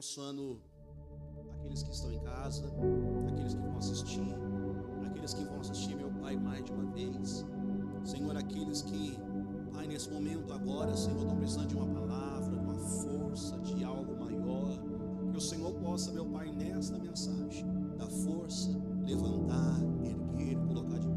abençoando aqueles que estão em casa, aqueles que vão assistir, meu Pai, mais de uma vez. Senhor, aqueles que, Pai, nesse momento agora, Senhor, estão precisando de uma palavra, de uma força, de algo maior. Que o Senhor possa, meu Pai, nesta mensagem, dar força, levantar, erguer, colocar de pé.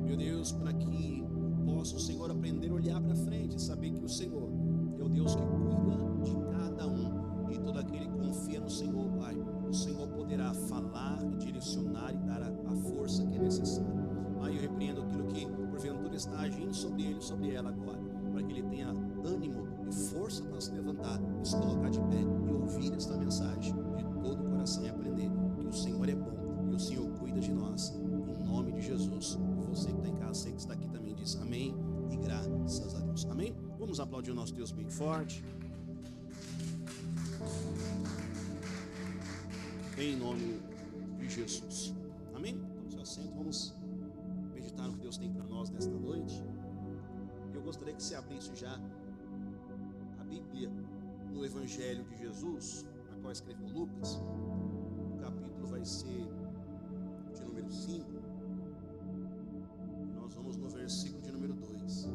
Meu Deus, para que possa o Senhor aprender a olhar para frente e saber que o Senhor é o Deus que cuida de cada um. E todo aquele que confia no Senhor, Pai, o Senhor poderá falar, direcionar e dar a força que é necessária. Pai, eu repreendo aquilo que porventura está agindo sobre ele, sobre ela agora, para que ele tenha ânimo e força para se levantar, se colocar de pé e ouvir esta mensagem de todo o coração e aprender que o Senhor é bom e o Senhor cuida de nós, em nome de Jesus. E você que está em casa, sei que está aqui também, diz amém e graças a Deus. Amém? Vamos aplaudir o nosso Deus bem forte. Em nome de Jesus. Amém? Tome seu assento, vamos meditar no que Deus tem para nós nesta noite. Eu gostaria que você abrisse já a Bíblia no Evangelho de Jesus, a qual escreveu Lucas. O capítulo vai ser de número 5. Nós vamos no versículo de número 2.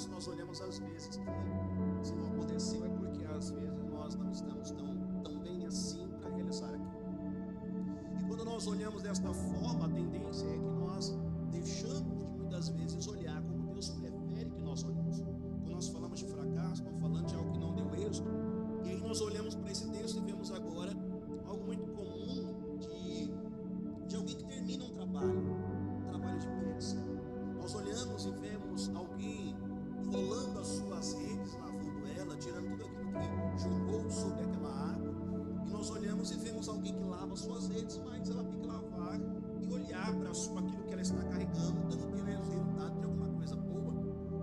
Nós olhamos às vezes que se não aconteceu é porque às vezes nós não estamos tão bem assim para realizar aquilo. E quando nós olhamos desta forma, a tendência é que nós deixamos de muitas vezes olhar como Deus prefere que nós olhemos. Quando nós falamos de fracasso, estamos falando de algo que não deu êxito, e aí nós olhamos para esse texto e vemos agora algo muito comum de alguém que termina um trabalho de pesca. Nós olhamos e vemos alguém rolando as suas redes, lavando ela, tirando tudo aquilo que jogou sobre aquela água. E nós olhamos e vemos alguém que lava as suas redes, mas ela tem que lavar e olhar para aquilo que ela está carregando, dando que resultado de alguma coisa boa.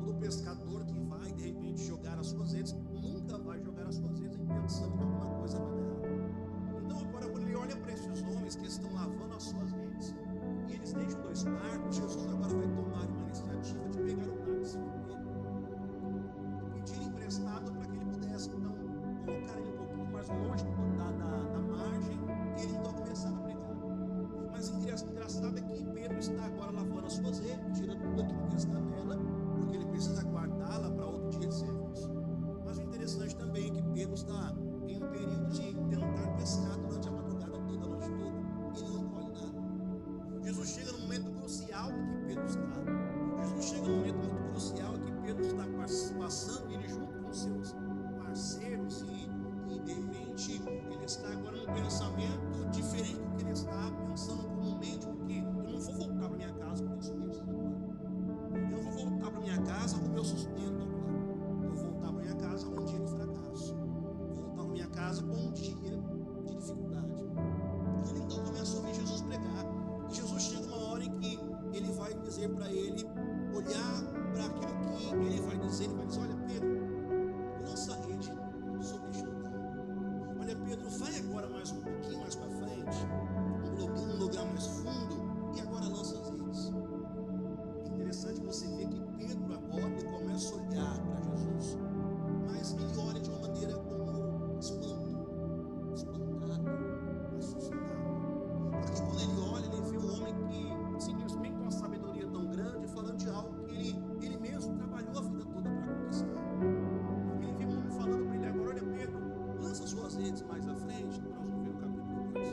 Todo pescador que vai de repente jogar as suas redes, nunca vai jogar as suas redes em pensando que alguma coisa vai dar errado. Então agora quando ele olha para esses homens que estão lavando as suas redes, e eles deixam 2 barcos, Jesus agora vai tomar uma iniciativa de pegar o barco para que ele pudesse então colocar ele um pouquinho mais longe da margem e ele então começar a pregar. Mas engraçado é que Pedro está agora lavando as suas redes, tirando tudo aquilo que está nela, porque ele precisa guardá-la para outro dia de serviço. Mas o interessante também é que Pedro está em um período de tentar pescar durante a madrugada toda, a noite toda, e ele não colhe nada. Jesus chega no momento crucial que Pedro está. Jesus chega no momento muito crucial que Pedro está passando, e ele junto com seus parceiros, e de repente ele está agora num pensamento diferente do que ele está pensando comumente, porque eu não vou voltar para minha casa com isso mesmo agora. Eu não vou voltar para minha casa com o meu sustento agora. Eu vou voltar para minha casa com um dia de fracasso. Eu vou voltar para minha casa com um dia de dificuldade. E ele então começa a ouvir Jesus pregar. E Jesus chega uma hora em que ele vai dizer para ele, olhar para aquilo que ele vai dizer, ele vai dizer, olha Pedro, lança a rede sobre Jordão. Olha Pedro, vai agora mais um pouquinho mais para frente, um interessante você ver que Pedro agora ele começa a olhar para Jesus, mas ele olha de uma maneira como espantado, assustado. Porque quando ele olha, ele vê um homem que simplesmente tem uma sabedoria tão grande, falando de algo que ele mesmo trabalhou a vida toda para conquistar. Ele viu um homem falando para ele agora: olha, Pedro, lança suas redes mais à frente. Nós vamos ver o capítulo 4.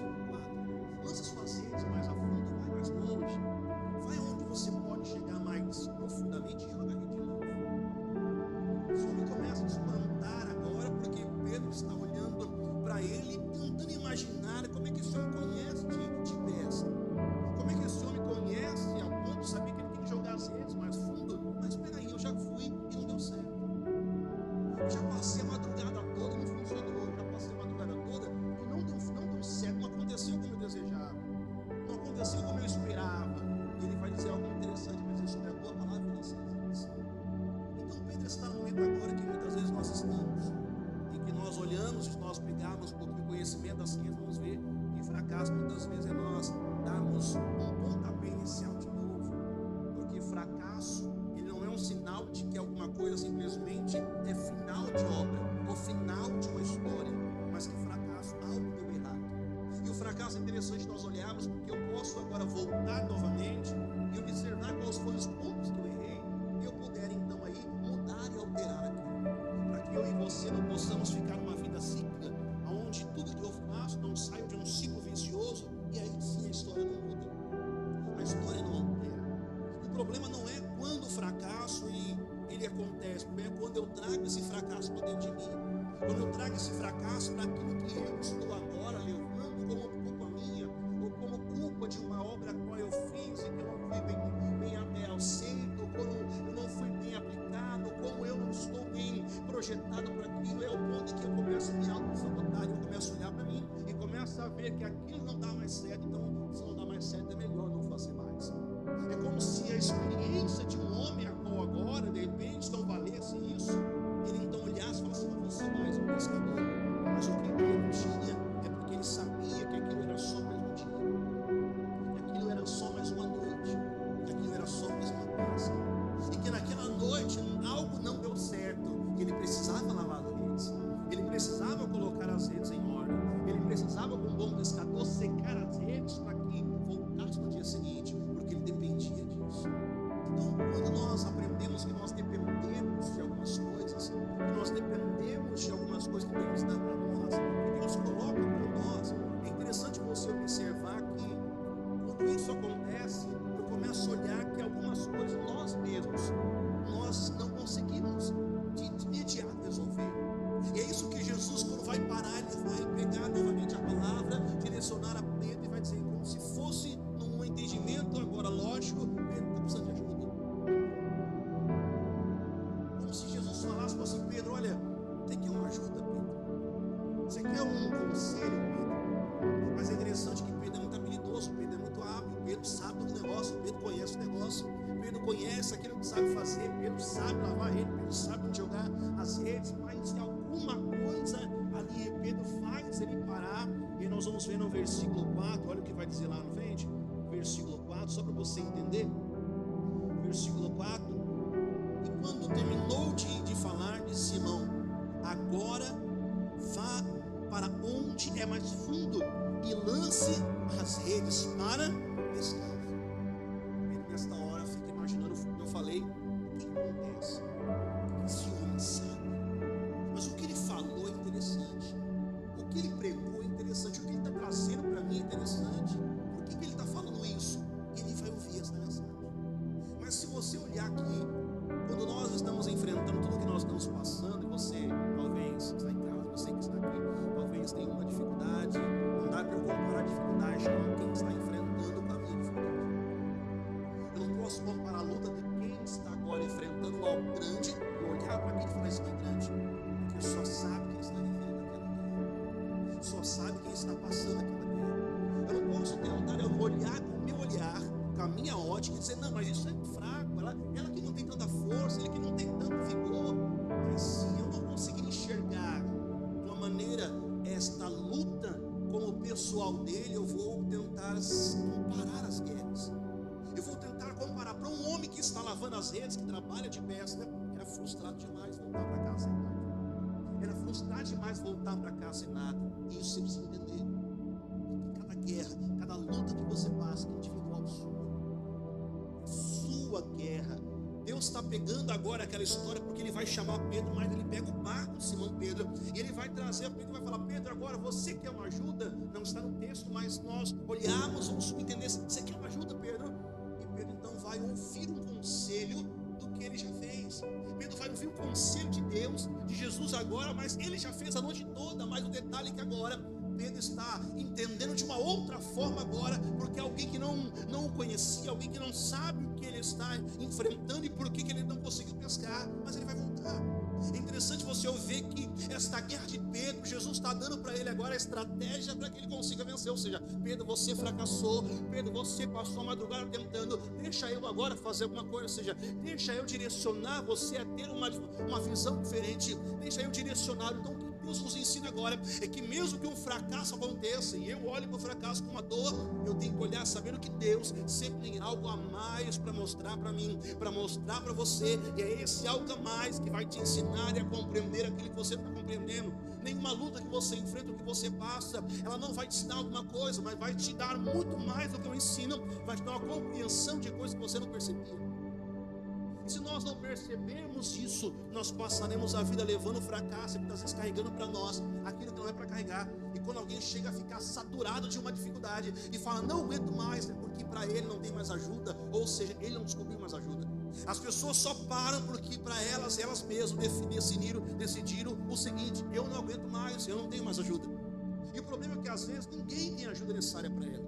Lança suas redes mais a fundo, vai mais longe, vai onde você pode chegar mais profundamente e joga a rede de novo. Esse homem começa a espantar agora, porque Pedro está olhando para ele, tentando imaginar como é que esse homem conhece de pesca, como é que esse homem conhece a ponto de saber que ele tem que jogar as redes mais fundo. Mas espera aí, eu já fui e não deu certo. Eu já passei a madrugada toda, não funcionou. Eu já passei a madrugada toda e não deu certo, não aconteceu como eu desejava, não aconteceu como eu esperava. E ele vai dizer algo interessante, vai dizer sobre a tua palavra e nossas vidas. Então Pedro está no momento agora que muitas vezes nós estamos, em que nós olhamos, se nós pegarmos um pouco de conhecimento da ciência, vamos ver que fracasso muitas vezes é nós darmos um pontapé inicial de novo, porque fracasso ele não é um sinal de que alguma coisa simplesmente é final de obra ou final de uma história, mas que fracasso algo deu errado. E o fracasso é interessante nós olharmos, porque eu posso agora voltar novamente e observar quais foram os pontos que eu errei, e eu puder então aí mudar e alterar aquilo, para que eu e você não possamos ficar numa vida cíclica, onde tudo que eu faço não saia de um ciclo vicioso, e aí sim a história não muda, a história não altera. O problema não é quando o fracasso ele acontece, o problema é quando eu trago esse fracasso para dentro de mim, quando eu trago esse fracasso para aquilo que eu estou agora levando como culpa minha, ou como culpa de uma obra a qual eu fiz e que eu não fui bem aceito, ou como eu não fui bem aplicado, ou como eu não estou bem projetado para aquilo. É o ponto em que eu começo a me auto-sabotar, eu começo a olhar para mim e começo a ver que aquilo não dá mais certo. Então, se não dá mais certo, é melhor não fazer mais. É como se a experiência de um homem a qual agora, de repente, não valesse isso, ele então olhasse e falasse: não vou ser mais um pescador. Mas o que ele não tinha é porque ele sabia que aquilo era só mais um dia, que aquilo era só mais uma noite, que aquilo era só mais uma pesca, e que naquela noite algo não deu certo, que ele precisava lavar as redes, ele precisava colocar as redes em ordem, ele precisava, como um bom pescador, secar as redes para que voltasse no dia seguinte, porque ele dependia disso. Então, quando nós aprendemos que nós dependemos de algumas coisas, que nós dependemos de algumas coisas que Deus dá para nós, que Deus coloca para nós, é interessante você observar que quando isso acontece, eu começo a olhar que algumas coisas nós mesmos, nós não conseguimos de imediato resolver. E é isso que Jesus, quando vai parar, ele vai pegar novamente a palavra, direcionar a Pedro e vai dizer como se fosse num entendimento agora lógico: Pedro está precisando de ajuda. Como se Jesus falasse assim: Pedro, olha, você quer uma ajuda, Pedro? Você quer um conselho, Pedro? Mas é interessante que Pedro é muito habilidoso, Pedro é muito hábil, Pedro sabe do negócio, Pedro conhece o negócio, Pedro conhece aquilo que sabe fazer, Pedro sabe lavar a rede, Pedro sabe onde jogar as redes, mas tem alguma coisa ali, Pedro faz ele parar. E nós vamos ver no versículo 4, olha o que vai dizer lá na frente, versículo 4, só para você entender, versículo 4: e quando terminou de falar, disse Simão: agora vá para onde é mais fundo e lance as redes para pescar. Pedro nesta hora fica imaginando, como eu falei, o que acontece, o que esse homem sabe. Mas o que ele falou é interessante, o que ele pregou é interessante, o que ele está trazendo para mim é interessante. Por que ele está falando isso? Ele vai ouvir essa mensagem. Mas se você olhar aqui, quando nós estamos enfrentando tudo que nós estamos passando, e você talvez está em casa, você que está aqui, talvez tenha uma dificuldade, não dá para eu comparar a dificuldade com quem está enfrentando com a minha dificuldade. Eu não posso comparar a luta de quem está agora enfrentando algo grande e olhar para quem fala: isso não é grande, porque só sabe quem está vivendo aquela guerra, só sabe quem está passando aquela guerra. Eu não posso tentar olhar com o meu olhar, com a minha ótica, e dizer: não, mas isso é fraco, ela que não tem tanta lavando as redes, que trabalha de pesca, era frustrado demais voltar para casa sem nada. Era frustrado demais voltar para casa sem nada. E isso você precisa entender. Cada guerra, cada luta que você passa, que é individual sua guerra. Deus está pegando agora aquela história, porque Ele vai chamar Pedro, mas Ele pega o barco de Simão Pedro, e Ele vai trazer a Pedro e vai falar: Pedro, agora você quer uma ajuda? Não está no texto, mas nós olhamos, vamos subentender: você quer uma ajuda, Pedro? E Pedro então vai ouvir um conselho do que ele já fez. Pedro vai ouvir o conselho de Deus, de Jesus agora, mas ele já fez a noite toda. Mas o detalhe é que agora Pedro está entendendo de uma outra forma agora, porque alguém que não o conhecia, alguém que não sabe o que ele está enfrentando e por que ele não conseguiu pescar, mas ele vai voltar. É interessante você ouvir que esta guerra de Pedro, Jesus está dando para ele agora a estratégia para que ele consiga vencer. Ou seja, Pedro, você fracassou, Pedro, você passou a madrugada tentando, deixa eu agora fazer alguma coisa. Ou seja, deixa eu direcionar você a ter uma visão diferente, deixa eu direcionar. Então o que Deus nos ensina agora é que mesmo que um fracasso aconteça, e eu olho para o fracasso com uma dor, eu tenho que olhar sabendo que Deus sempre tem algo a mais para mostrar para mim, para mostrar para você, e é esse algo a mais que vai te ensinar a compreender aquilo que você está compreendendo. Nenhuma luta que você enfrenta, o que você passa, ela não vai te ensinar alguma coisa, mas vai te dar muito mais do que eu ensino, vai te dar uma compreensão de coisas que você não percebia. E se nós não percebermos isso, nós passaremos a vida levando fracasso, muitas vezes carregando para nós aquilo que não é para carregar. E quando alguém chega a ficar saturado de uma dificuldade e fala: não aguento mais, é porque para ele não tem mais ajuda, ou seja, ele não descobriu mais ajuda. As pessoas só param porque para elas mesmas decidiram o seguinte: eu não aguento mais, eu não tenho mais ajuda. E o problema é que às vezes ninguém tem a ajuda necessária para ela,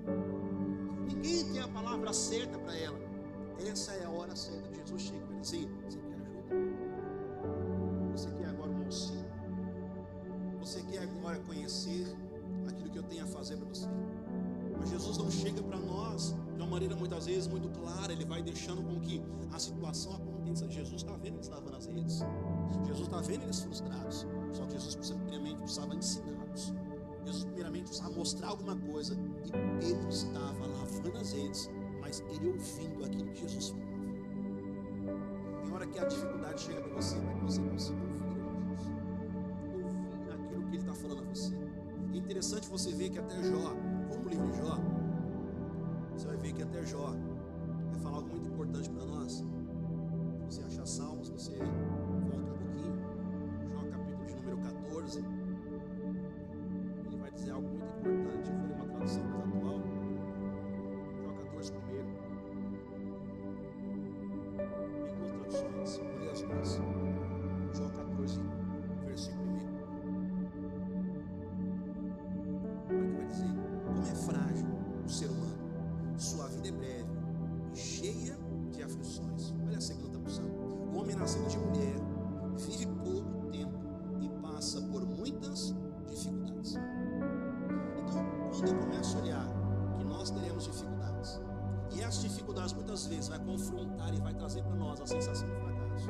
ninguém tem a palavra certa para ela. Essa é a hora certa de Jesus chega e dizer: você quer ajuda? Você quer agora um auxílio? Você quer agora conhecer aquilo que eu tenho a fazer para você? Mas Jesus não chega para nós de uma maneira muitas vezes muito clara. Ele vai deixando com que a situação aconteça. Jesus está vendo eles lavando as redes, Jesus está vendo eles frustrados. Só que Jesus primeiramente precisava ensiná-los, Jesus primeiramente precisava mostrar alguma coisa. E Pedro estava lavando as redes, mas ele ouvindo aquilo que Jesus falava. Tem hora que a dificuldade chega para você, para que você consiga ouvir Jesus, ouvir aquilo que ele está falando a você. É interessante você ver que até Jó, vamos no livro de Jó, você vai ver que até Jó vai falar algo muito importante para nós. Se você achar Salmos, você volta um pouquinho, Jó capítulo de número 14, ele vai dizer algo muito importante. Eu vou ler uma tradução mais atual. Jó 14 primeiro, tem duas traduções, vou ler as duas. Jó 14, versículo 1. Olha o que vai dizer: como é frágil o ser humano, sua vida é breve e cheia de aflições. Olha a segunda tradução: o homem nascido de mulher vive pouco tempo e passa por muitas dificuldades. Então, quando eu começo a olhar que nós teremos dificuldades, e essas dificuldades muitas vezes vai confrontar e vai trazer para nós a sensação de fracasso,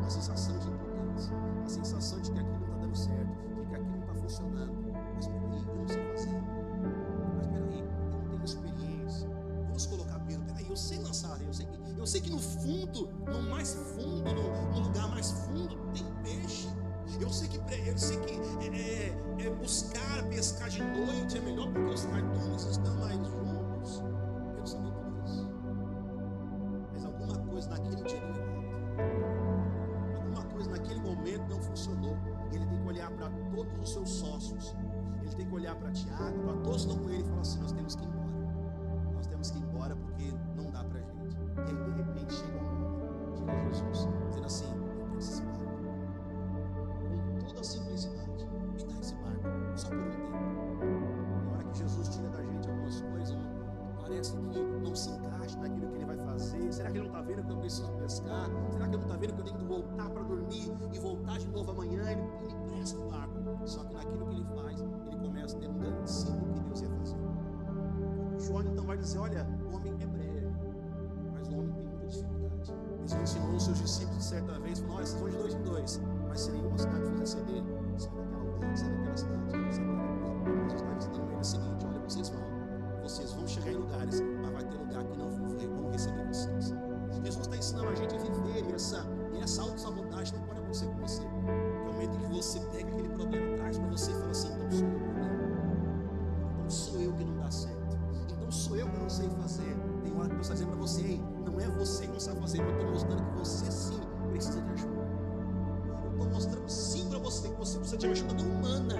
a sensação de impotência, a sensação de que aquilo não está dando certo, de que aquilo não está funcionando. Mas peraí, eu não sei fazer. Mas peraí, eu não tenho experiência. Vamos colocar Pedro: peraí, eu sei lançar areia, eu sei que no fundo, no mais fundo, no lugar mais fundo tem peixe. Eu sei que buscar, pescar de noite é melhor porque os cardumes estão mais juntos. Eu sabia tudo isso. Mas alguma coisa naquele dia deu errado. Alguma coisa naquele momento não funcionou. Ele tem que olhar para todos os seus sócios. Ele tem que olhar para Tiago, para todos que estão com ele e falar assim: nós temos que ir embora. Nós temos que ir embora porque não dá para a gente. E aí de repente chega Jesus dizendo assim: eu tenho esse barco. Com toda a simplicidade, me dá esse barco só por um tempo. Na hora que Jesus tira da gente algumas coisas, parece que não se encaixa naquilo que ele vai fazer. Será que ele não está vendo que eu preciso pescar? Será que ele não está vendo que eu tenho que voltar para dormir e voltar de novo amanhã? Ele presta o barco. Só que naquilo que ele faz, ele começa a ter um garantido do que Deus ia fazer. João então vai dizer: olha, o homem é breve, mas o homem tem muita dificuldade. Jesus ensinou os seus discípulos certa vez: falou: olha, vocês vão de 2 em 2, mas se nenhuma cidade fizer ceder, sai daquela aldeia, sai daquela cidade, sai daquela. Jesus está ensinando ele o seguinte: olha, vocês vão chegar em lugares, mas vai ter lugar que não vão receber vocês. Jesus está ensinando a gente a viver, e essa autossabotagem não pode acontecer com você. É o momento em que você pega aquele problema, traz para você e fala assim: então sou eu o problema, então sou eu que não dá certo, então sou eu que não sei fazer. Tem hora que Deus está dizendo para você: ei, não é você que não sabe fazer, eu estou mostrando que você sim precisa de ajuda. Eu estou mostrando sim para você que você precisa de ajuda não humana,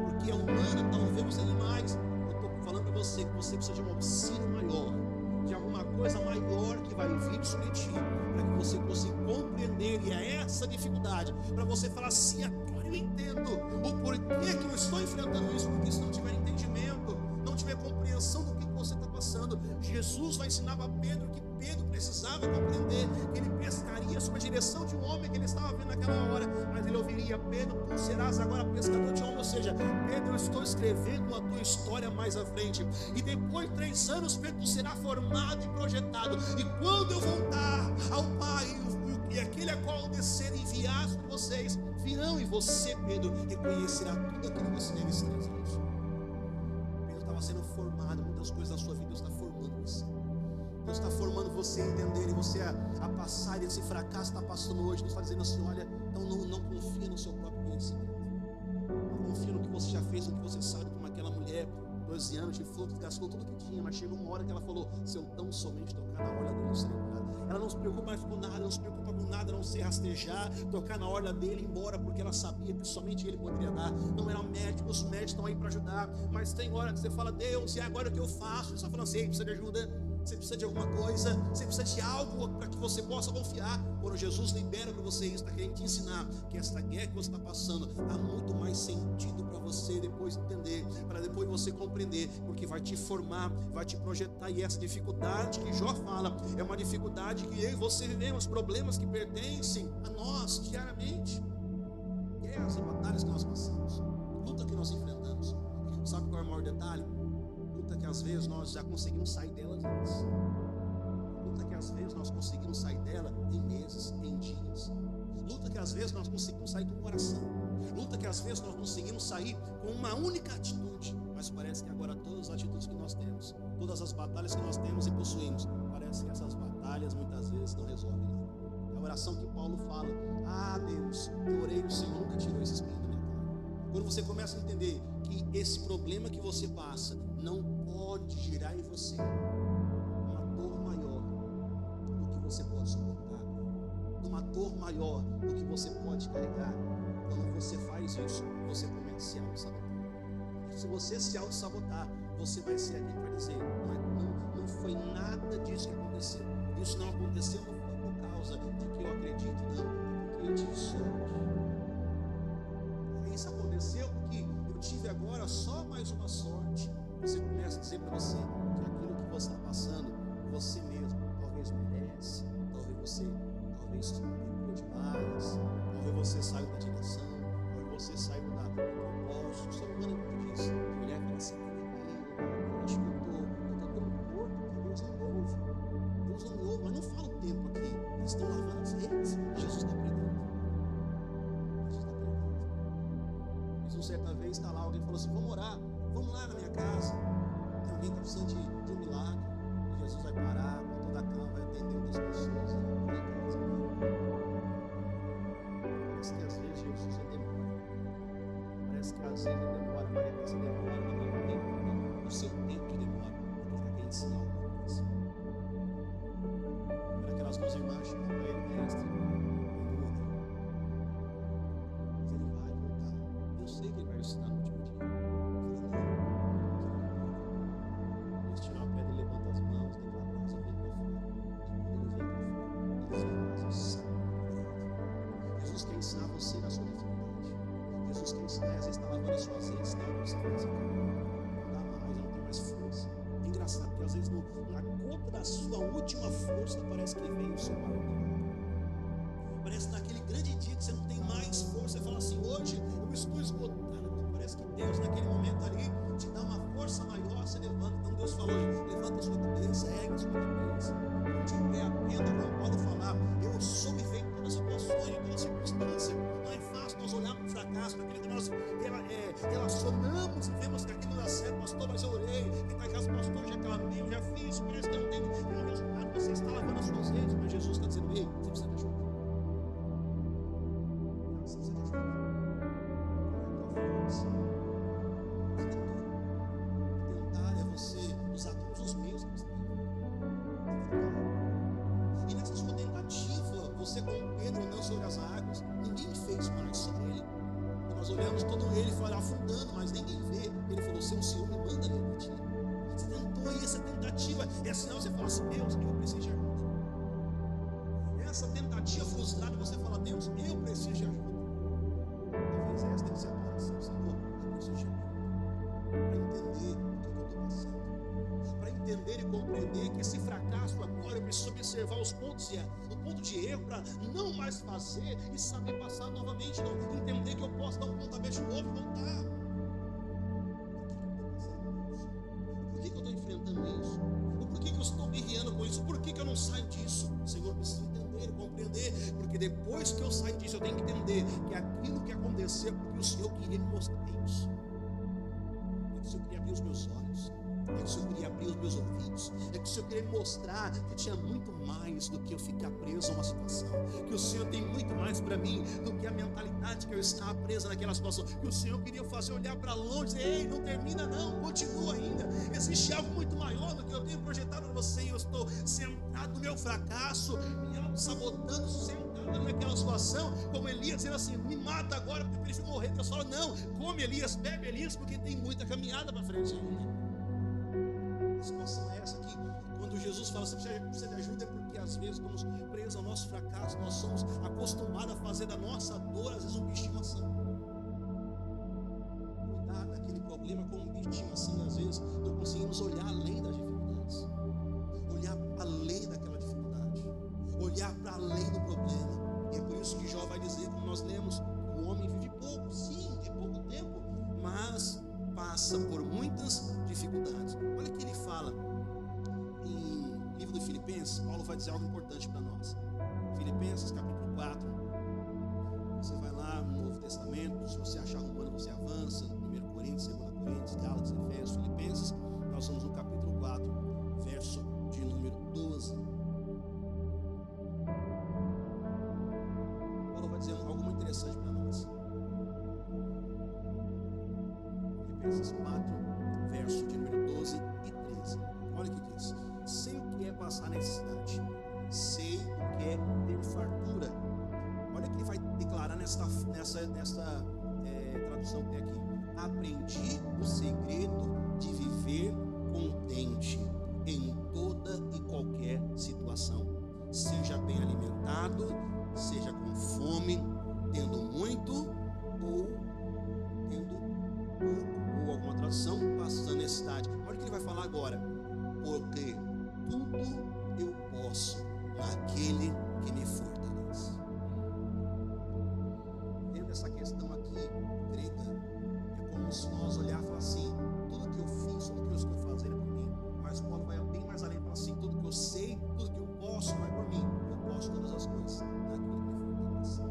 porque a humana talvez os animais. Eu estou falando para você que você precisa de um auxílio maior, de alguma coisa maior que vai vir sobre ti, para que você consiga compreender. E é essa dificuldade, para você falar assim: agora eu entendo o porquê que eu estou enfrentando isso. Porque se não tiver entendimento, não tiver compreensão do que você está passando, Jesus vai ensinar a Pedro que Pedro precisava compreender, que ele pescaria sob a direção de um homem que ele estava vendo naquela hora, mas ele ouviria: Pedro, tu serás agora pescador de homem. Ou seja, Pedro, eu estou escrevendo a tua história mais à frente, e depois de 3 anos, Pedro, tu será formado e projetado, e quando eu voltar ao Pai, e aquele a qual eu descer e enviar sobre vocês, virão, e você, Pedro, reconhecerá tudo aquilo que você deve estar. Pedro estava sendo formado, muitas coisas na sua vida Deus está formando você. Deus está formando você a entender, e você a passar, e esse fracasso está passando hoje. Deus está dizendo assim: olha, então não confia no seu próprio conhecimento, não confia no que você já fez, no que você sabe, como aquela mulher, 12 anos de frutos, gastou tudo que tinha, mas chegou uma hora que ela falou: se eu tão somente tocar na orla dele, eu serei curado. Ela não se preocupa mais com nada, não se preocupa com nada, não se rastejar, tocar na orla dele e ir embora, porque ela sabia que somente ele poderia dar. Não era médico, os médicos estão aí para ajudar, mas tem hora que você fala: Deus, e agora o que eu faço? Você está falando assim: precisa de ajuda, você precisa de alguma coisa, você precisa de algo para que você possa confiar. Quando Jesus libera para você isso, está querendo te ensinar que esta guerra que você está passando há muito mais sentido para você depois entender, para depois você compreender, porque vai te formar, vai te projetar. E essa dificuldade que Jó fala é uma dificuldade que eu e você vivemos, problemas que pertencem a nós diariamente, guerras e batalhas que nós passamos, luta que nós enfrentamos. Sabe qual é o maior detalhe? Luta que às vezes nós já conseguimos sair delas antes. Luta que às vezes nós conseguimos sair dela em meses, em dias. Luta que às vezes nós conseguimos sair com oração. Luta que às vezes nós conseguimos sair com uma única atitude. Mas parece que agora todas as atitudes que nós temos, todas as batalhas que nós temos e possuímos, parece que essas batalhas muitas vezes não resolvem nada. É a oração que Paulo fala: ah, Deus, eu orei, o Senhor nunca tirou esse espinho da minha cara. Quando você começa a entender que esse problema que você passa não pode gerar em você uma dor maior do que você pode suportar, uma dor maior do que você pode carregar, quando você faz isso, você começa a se auto-sabotar. Se você se auto-sabotar, você vai ser aquele que vai dizer: não foi nada disso que aconteceu. Isso não aconteceu, não foi por causa de que eu acredito, não, porque eu tive sorte. Isso aconteceu porque eu tive agora só mais uma sorte. Você começa a dizer para você que aquilo que você está passando, você mesmo talvez merece, talvez você pecou demais, talvez você saiu da direção, talvez você saiu do propósito. O ser humano é muito disso. A mulher fala assim: eu acho que eu estou tão torto que Deus não me ouve. Deus não me ouve, mas não fala o tempo aqui. Eles estão lavando as redes. Jesus está pregando. Jesus está pregando. Jesus certa vez está lá, alguém falou assim: vamos orar. Vamos lá na minha casa. Tem alguém que está precisando de um milagre. E Jesus vai parar com toda a calma, vai atender outras pessoas. Parece que às vezes Jesus demora. Parece que às vezes ele demora, mas você demora, mas não tem o seu tempo de demora, porque ele está querendo ensinar alguma coisa. Para aquelas duas irmãs chamam para ele: mestre, mas ele vai voltar. Eu sei que ele vai ensinar no último dia. Jesus quer ensinar você na sua dificuldade. Jesus quer ensinar, às vezes está lavando as suas redes, não, você faz aquilo. Não dá mais, eu não tenho mais força. É engraçado porque às vezes na gota da sua última força parece que vem o seu maior. Parece naquele grande dia que você não tem mais força, você fala assim: hoje eu estou esgotado. Parece que Deus naquele momento ali te dá uma força maior, você levanta. Então Deus falou: levanta a sua cabeça, ergue a sua cabeça. Não te aprenda, como Paulo falar: eu soube ver em todas as situações, em toda circunstância. Não é fácil nós olharmos para o fracasso, para aquilo que nós relacionamos e vemos que aquilo dá certo. Pastor, mas eu orei, quem está em casa, pastor, já clamei, eu já fiz, parece que não tem nenhum resultado. Você está lavando as suas redes, mas Jesus com Pedro andando sobre as águas. Ninguém fez mais sobre ele. E nós olhamos todo ele afundando, mas ninguém vê. Ele falou: se o Senhor me manda vir para ti. Você tentou aí, essa tentativa é sinal você fala assim: Deus, eu preciso de ajuda. Essa tentativa frustrada, você fala: Deus, eu preciso de ajuda. Talvez essa deve ser a tua oração: Senhor, eu preciso de ajuda. Para entender o que eu estou passando, para entender e compreender que esse fracasso agora eu preciso observar os pontos o ponto de erro para não mais fazer e saber passar novamente, não entender que eu posso dar um pontapé de novo e voltar. Por que eu estou enfrentando isso? Por que eu estou me guiando com isso? Por que eu não saio disso? Senhor, eu preciso entender, compreender, porque depois que eu saio disso eu tenho que entender que aquilo que aconteceu porque o Senhor queria me mostrar isso. É que o Senhor queria abrir os meus olhos, é que o Senhor queria abrir os meus ouvidos, é que o Senhor queria me mostrar que tinha muito mais do que eu ficar preso a uma situação, que o Senhor tem muito mais para mim do que a mentalidade que eu estava presa naquela situação, que o Senhor queria fazer olhar para longe e dizer: ei, não termina não, continua ainda, existe algo muito maior do que eu tenho projetado para você. E eu estou sentado no meu fracasso, me auto-sabotando, sentado naquela situação, como Elias dizendo assim: me mata agora porque eu prefiro morrer. Deus fala: não, come Elias, bebe Elias, porque tem muita caminhada para frente ainda. A situação é essa aqui. Quando Jesus fala: você precisa de ajuda, é porque às vezes estamos presos ao nosso fracasso, nós somos acostumados a fazer da nossa dor às vezes um bicho de estimação. Cuidar daquele problema como um bicho de estimação, e às vezes não conseguimos olhar além das dificuldades, olhar além daquela dificuldade, olhar para além do problema. E é por isso que Jó vai dizer, como nós lemos, que o homem vive pouco, sim, é pouco tempo, mas passa por muitas dificuldades. Olha o que ele fala em livro de Filipenses. Paulo vai dizer algo importante para nós. Filipenses capítulo 4. Você vai lá no Novo Testamento, se você achar Romano você avança, 1 Coríntios, 2 Coríntios, Gálatas, Efésios, Filipenses. Nós somos no capítulo 4, verso de número 12. Paulo vai dizer algo muito interessante para nós. Filipenses 4, verso de número 12 e 13. Olha o que diz: sei o que é passar necessidade, sei o que é ter fartura. Olha o que ele vai declarar nessa tradução que tem aqui: aprendi o segredo de viver contente em toda e qualquer situação, seja bem alimentado, seja com fome, tendo muito ou tendo pouco, ou alguma tradução, passando necessidade. Olha o que ele vai falar agora: porque tudo eu posso naquele que me fortalece. Dentro dessa questão aqui grega, é como se nós olharmos e falar assim: tudo que eu fiz, tudo que eu estou fazendo é por mim. Mas Paulo vai bem mais além, fala assim: tudo que eu sei, tudo que eu posso não é por mim, eu posso todas as coisas naquele que me fortalece.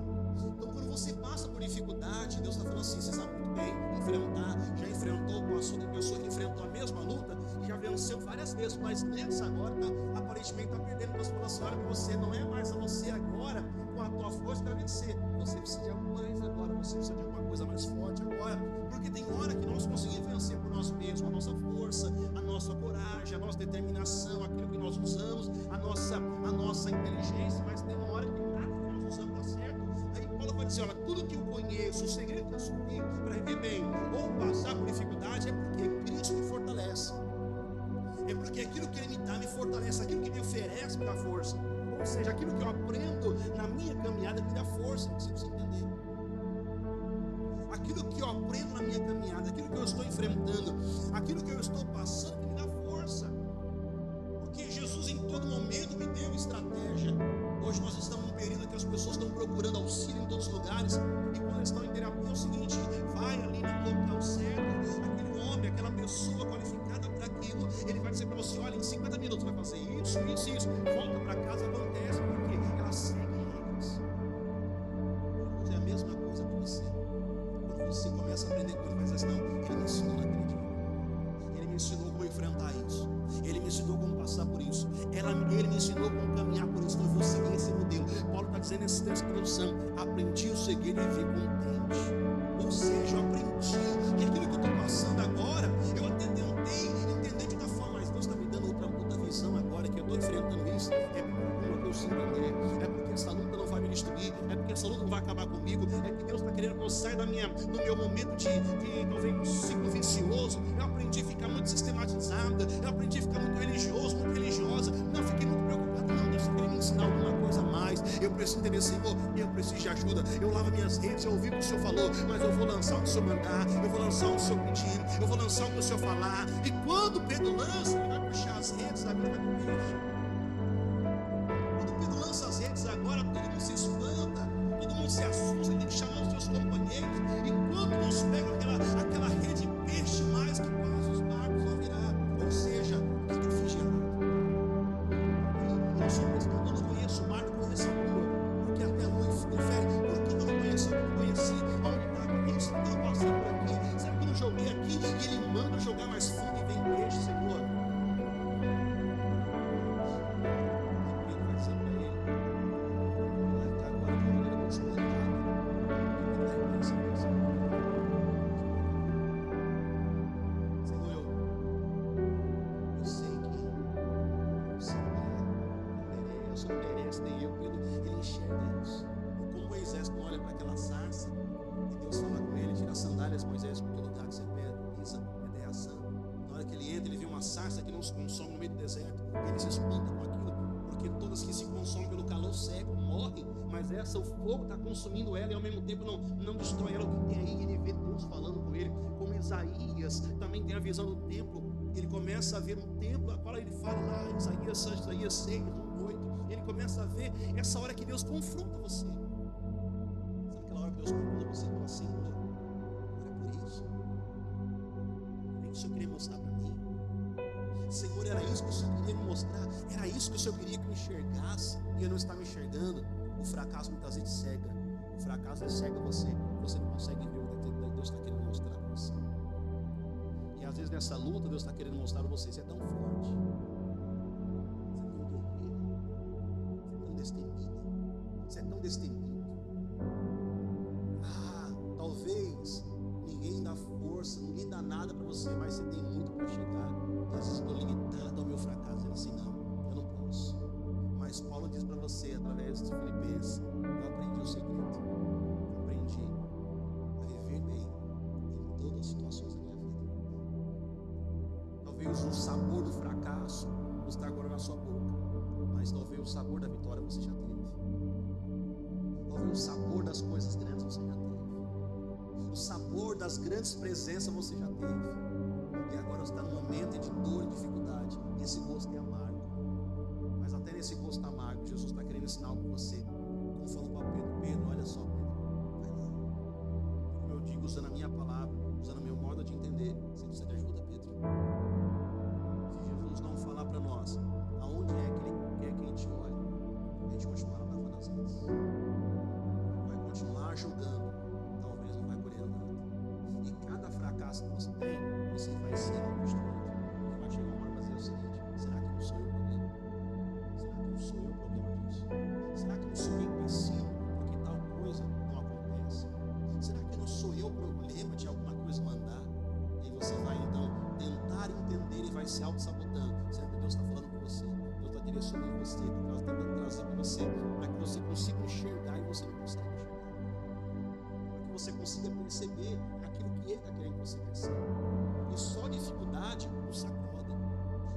Então, quando você passa por dificuldade, Deus está falando assim: você sabe muito bem enfrentar, já enfrentou com a sua pessoa que enfrentou a mesma luta, já venceu várias vezes, mas nessa agora aparentemente está perdendo. Deus falou assim: olha, você não é mais a você agora com a tua força para vencer, você precisa de algo mais agora, você precisa de alguma coisa mais forte agora, porque tem hora que nós conseguimos vencer por nós mesmos, a nossa força, a nossa coragem, a nossa determinação, aquilo que nós usamos, a nossa inteligência, mas tem uma hora que nada que nós usamos dá certo. Aí Paulo vai dizer: olha, tudo que eu conheço, o segredo que eu subi para viver bem ou passar por dificuldade é porque Cristo me fortalece, é porque aquilo que Ele me dá me fortalece, aquilo que Ele me oferece me dá força. Ou seja, aquilo que eu aprendo na minha caminhada me dá força. Você precisa entender. Aquilo que eu aprendo na minha caminhada, aquilo que eu estou enfrentando, aquilo que eu estou passando me dá força. Porque Jesus em todo momento me deu estratégia. Hoje nós estamos num período que as pessoas estão procurando auxílio em todos os lugares, e quando eles estão em terapia é o seguinte: vai ali no local certo, aquele homem, aquela pessoa qualificada para aquilo, ele vai dizer para você: olha, em 50 minutos vai fazer isso, volta para casa, acontece, porque ela segue regras. É a mesma coisa para você. Quando você começa a aprender com ele, vai dizer assim: não, ele me ensinou naquele dia, ele me ensinou como enfrentar isso, ele me ensinou como passar por isso, ele me ensinou como caminhar por isso, então eu vou seguir esse modelo. Paulo está dizendo nesse texto de tradução: aprendi o segredo de viver contente. Ou seja, eu aprendi que aquilo que eu estou passando agora, eu até tentei entender de outra forma, mas Deus está me dando outra visão agora, que eu estou enfrentando isso, é porque eu preciso entender, é porque essa luta não vai me destruir, é porque essa luta não vai acabar comigo, é que Deus está querendo que eu saia do meu momento de talvez um ciclo vicioso. Eu aprendi a ficar muito sistematizada, eu aprendi a ficar muito religioso, muito religiosa, não fiquei muito preocupado. Não, Deus está querendo me ensinar alguma coisa a mais. Eu preciso entender, Senhor, eu preciso de ajuda. Eu lavo minhas redes, eu ouvi o que o Senhor falou, mas eu vou lançar o que o Senhor mandar, eu vou lançar o que o Senhor pedir, eu vou lançar o que o Senhor falar. E quando Pedro lança, ele vai puxar as redes, a vida vai com peixe. Quando Pedro lança as redes agora, todo mundo se espanta, todo mundo se assusta, tem que chamar os seus companheiros. E quando nos pega aquela rede de peixe mais que quase os barcos vão virar. Ou seja, o que eu fiz de errado? Eu sou pescador, eu não conheço o mar, não conheço a lua, porque até a lua infere. Por que eu não conheço? Eu não conheci aonde está aqui, se eu passei por aqui, será que eu não joguei aqui e ele manda jogar mais fundo e vem peixe, Senhor? Consome no meio do deserto, ele se espanta com aquilo, porque todas que se consomem pelo calor seco morrem, mas essa, o fogo está consumindo ela e ao mesmo tempo não destrói ela. E aí ele vê Deus falando com ele, como Isaías também tem a visão do templo. Ele começa a ver um templo, a qual ele fala lá, Isaías 6, 8, ele começa a ver essa hora que Deus confronta você. Sabe aquela hora que Deus confronta você e fala, Senhor, era por isso? É isso que o Senhor queria mostrar para mim? Senhor, era isso que o Senhor queria me mostrar, era isso que o Senhor queria que eu enxergasse, e eu não estava me enxergando. O fracasso muitas vezes cega, o fracasso cega você não consegue ver o que Deus está querendo mostrar para você. E às vezes nessa luta Deus está querendo mostrar para você é tão forte, você é tão guerreiro, você é tão destemido, talvez ninguém dá força, ninguém dá nada para você, mas você tem muito para chegar. E às vezes estou limitado ao meu fracasso, dizendo assim, não, eu não posso. Mas Paulo diz para você, através de Filipenses, eu aprendi o segredo, aprendi a viver bem em todas as situações da minha vida. Talvez o sabor do fracasso não está agora na sua boca, mas talvez o sabor da vitória você já teve. Talvez o sabor das coisas grandes você já teve. O sabor das grandes presenças você já teve. E agora você está num momento de dor e dificuldade. E esse gosto é amargo. Mas até nesse gosto amargo, Jesus está querendo ensinar algo para você. Como falou para Pedro, Pedro, olha só, Pedro, vai lá. Como eu digo, usando a minha palavra, usando o meu modo de entender, você precisa de ajuda, Pedro. Se Jesus não falar para nós aonde é que Ele quer que a gente olhe, a gente continuará lavando as redes, vai continuar julgando, talvez não vai colher nada. E cada fracasso que você tem, você vai ser construído. E vai chegar uma hora para dizer o seguinte: será que não sou eu o problema? Será que não sou eu o problema disso? Será que não sou eu o empecilho porque tal coisa não acontece? Será que não sou eu o problema de alguma coisa não andar? E aí você vai então tentar entender e vai se auto-sabotando. Será que Deus está falando com você? Deus está direcionando você, Deus está tentando trazer para você, para que você consiga enxergar e você não consegue enxergar. Para que você consiga perceber aquilo que Ele está querendo que você perceba. E só dificuldade nos sacoda,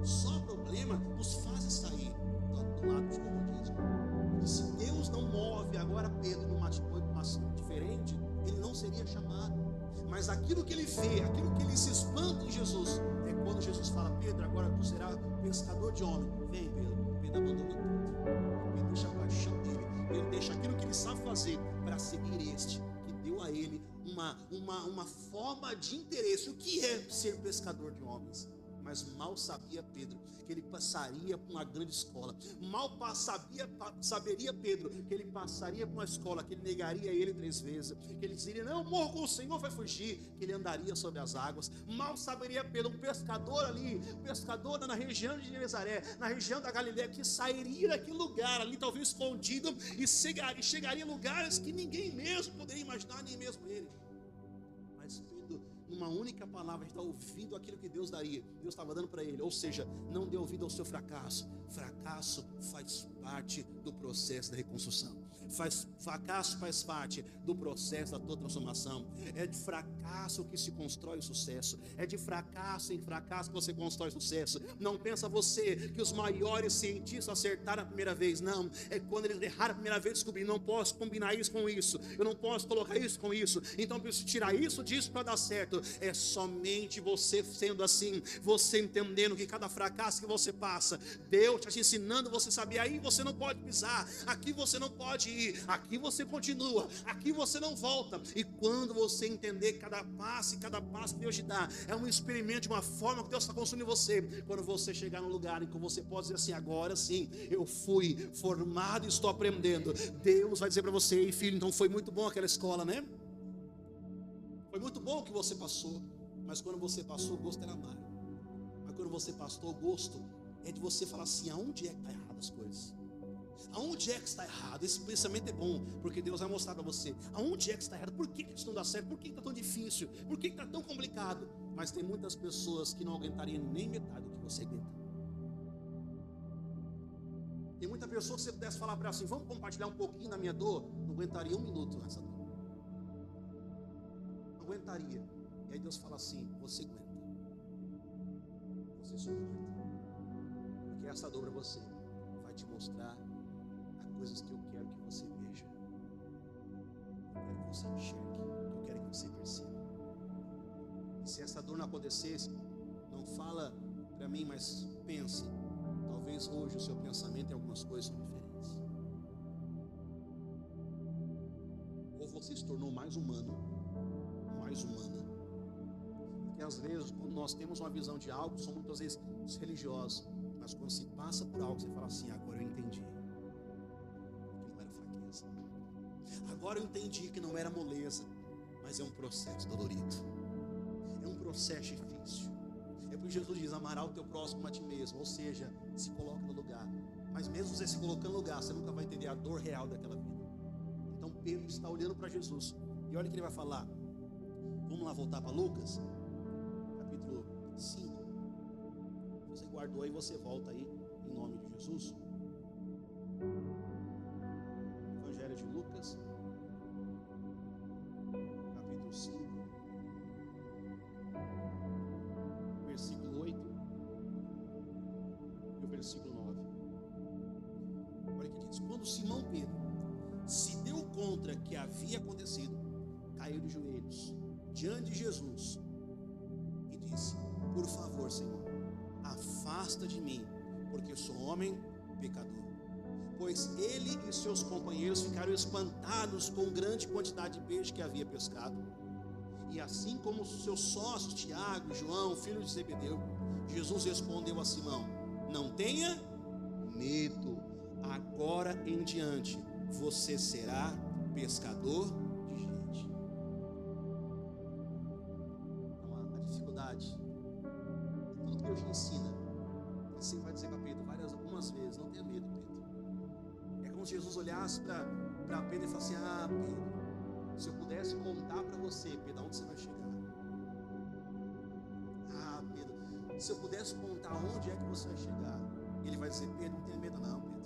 só problema nos faz sair do lado de comodismo. E se Deus não move agora Pedro numa atitude diferente, ele não seria chamado. Mas aquilo que ele vê, aquilo que ele se espanta em Jesus, é quando Jesus fala: Pedro, agora tu serás pescador de homem. Vem, Pedro. Pedro abandona tudo. Pedro deixa a paixão dele, Pedro deixa aquilo que ele sabe fazer para seguir este que deu a ele uma forma de interesse. O que é ser pescador de homens? Mas mal sabia Pedro que ele passaria por uma grande escola. Saberia Pedro que ele passaria por uma escola, que ele negaria ele 3 vezes, que ele diria: não, eu morro com o Senhor, vai fugir, que ele andaria sobre as águas. Mal saberia Pedro, um pescador ali, um pescador na região de Nazaré, na região da Galileia, que sairia daquele lugar ali, talvez escondido, e chegaria em lugares que ninguém mesmo poderia imaginar, nem mesmo ele. Mas Pedro, numa única palavra, está ouvindo aquilo que Deus daria. Deus estava dando para ele. Ou seja, não dê ouvido ao seu fracasso. Fracasso faz parte do processo da reconstrução. Fracasso faz parte do processo da tua transformação. É de fracasso que se constrói o sucesso. É de fracasso em fracasso que você constrói sucesso. Não pensa você que os maiores cientistas acertaram a primeira vez. Não, é quando eles erraram a primeira vez, descobrir, não posso combinar isso com isso, eu não posso colocar isso com isso, então eu preciso tirar isso disso para dar certo. É somente você sendo assim, você entendendo que cada fracasso que você passa, Deus está te ensinando, você saber, aí você não pode pisar, aqui você não pode ir, aqui você continua, aqui você não volta. E quando você entender cada passo que Deus te dá é um experimento de uma forma que Deus está construindo você, quando você chegar no lugar em que você pode dizer assim, agora sim, eu fui formado e estou aprendendo, Deus vai dizer para você, ei filho, então foi muito bom aquela escola, né? Foi muito bom o que você passou, mas quando você passou, o gosto era amargo. Mas quando você passou, o gosto é de você falar assim, aonde é que está errado as coisas? Aonde é que está errado? Esse pensamento é bom, porque Deus vai mostrar para você aonde é que está errado, por que isso não dá certo, por que está tão difícil, por que está tão complicado. Mas tem muitas pessoas que não aguentariam nem metade do que você aguenta. Tem muita pessoa que você pudesse falar para ela assim, vamos compartilhar um pouquinho da minha dor, não aguentaria um minuto nessa dor. Não aguentaria. E aí Deus fala assim, você aguenta, você suporta, porque essa dor para você vai te mostrar coisas que eu quero que você veja, eu quero que você enxergue, eu quero que você perceba. E se essa dor não acontecesse, não fala para mim, mas pense, talvez hoje o seu pensamento em algumas coisas são diferentes, ou você se tornou mais humano, mais humana. Porque às vezes quando nós temos uma visão de algo, somos muitas vezes religiosos, mas quando se passa por algo, você fala assim, agora eu entendi. Agora eu entendi que não era moleza, mas é um processo dolorido, é um processo difícil. É por isso que Jesus diz, amará o teu próximo como a ti mesmo, ou seja, se coloca no lugar. Mas mesmo você se colocando no lugar, você nunca vai entender a dor real daquela vida. Então Pedro está olhando para Jesus, e olha o que ele vai falar. Vamos lá voltar para Lucas, capítulo 5. Você guardou aí, você volta aí, em nome de Jesus. Evangelho de Lucas, capítulo 5, versículo 8 e o versículo 9. Olha o que diz. Quando Simão Pedro se deu conta que havia acontecido, caiu de joelhos diante de Jesus e disse, por favor, Senhor, afasta de mim, porque sou homem pecador. Pois ele e seus companheiros ficaram espantados com grande quantidade de peixe que havia pescado. E assim como os seus sócios, Tiago e João, filhos de Zebedeu, Jesus respondeu a Simão, não tenha medo, agora em diante você será pescador de gente. Então a dificuldade, tudo que Deus te ensina, ele sempre vai dizer para Pedro algumas vezes, não tenha medo, Pedro. Jesus olhasse para Pedro e falasse assim, Pedro, se eu pudesse contar para você, Pedro, aonde você vai chegar? Pedro, se eu pudesse contar onde é que você vai chegar, ele vai dizer, Pedro, não tenha medo não, Pedro,